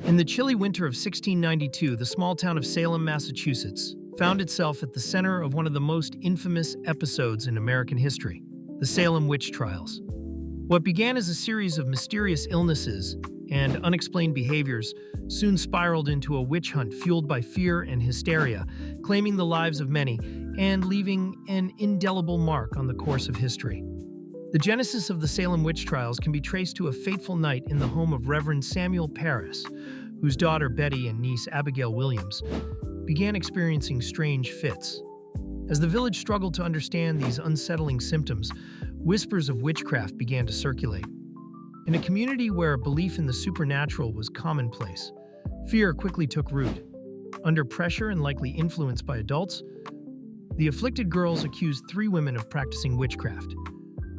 In the chilly winter of 1692, the small town of Salem, Massachusetts, found itself at the center of one of the most infamous episodes in American history, the Salem Witch Trials. What began as a series of mysterious illnesses and unexplained behaviors soon spiraled into a witch hunt fueled by fear and hysteria, claiming the lives of many and leaving an indelible mark on the course of history. The genesis of the Salem Witch Trials can be traced to a fateful night in the home of Reverend Samuel Parris, whose daughter Betty and niece Abigail Williams began experiencing strange fits. As the village struggled to understand these unsettling symptoms, whispers of witchcraft began to circulate. In a community where belief in the supernatural was commonplace, fear quickly took root. Under pressure and likely influenced by adults, the afflicted girls accused three women of practicing witchcraft: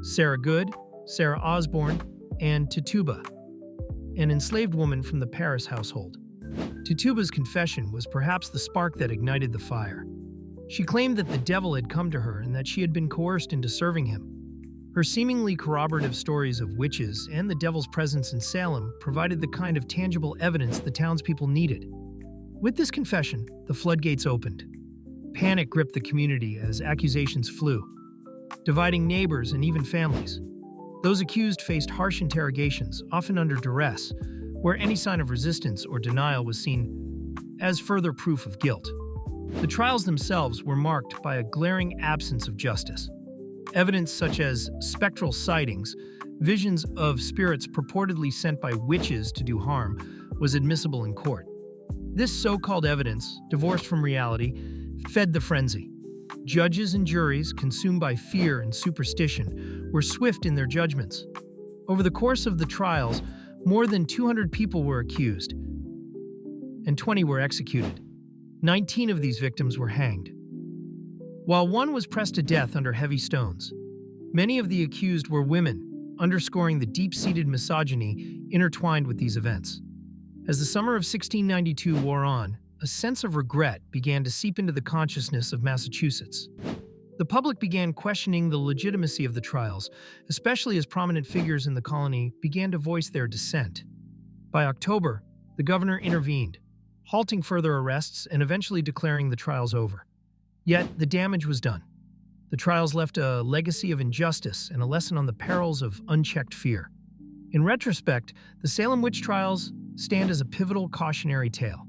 Sarah Good, Sarah Osborne, and Tituba, an enslaved woman from the Parris household. Tituba's confession was perhaps the spark that ignited the fire. She claimed that the devil had come to her and that she had been coerced into serving him. Her seemingly corroborative stories of witches and the devil's presence in Salem provided the kind of tangible evidence the townspeople needed. With this confession, the floodgates opened. Panic gripped the community as accusations flew, dividing neighbors and even families. Those accused faced harsh interrogations, often under duress, where any sign of resistance or denial was seen as further proof of guilt. The trials themselves were marked by a glaring absence of justice. Evidence such as spectral sightings, visions of spirits purportedly sent by witches to do harm, was admissible in court. This so-called evidence, divorced from reality, fed the frenzy. Judges and juries, consumed by fear and superstition, were swift in their judgments. Over the course of the trials, more than 200 people were accused, and 20 were executed. 19 of these victims were hanged, while one was pressed to death under heavy stones. Many of the accused were women, underscoring the deep-seated misogyny intertwined with these events. As the summer of 1692 wore on, a sense of regret began to seep into the consciousness of Massachusetts. The public began questioning the legitimacy of the trials, especially as prominent figures in the colony began to voice their dissent. By October, the governor intervened, halting further arrests and eventually declaring the trials over. Yet, the damage was done. The trials left a legacy of injustice and a lesson on the perils of unchecked fear. In retrospect, the Salem Witch Trials stand as a pivotal cautionary tale.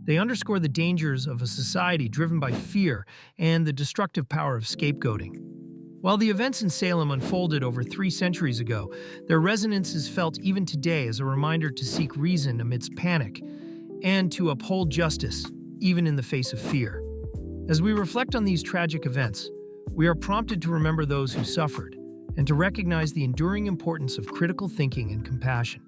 They underscore the dangers of a society driven by fear and the destructive power of scapegoating. While the events in Salem unfolded over 3 centuries ago, their resonance is felt even today as a reminder to seek reason amidst panic and to uphold justice, even in the face of fear. As we reflect on these tragic events, we are prompted to remember those who suffered and to recognize the enduring importance of critical thinking and compassion.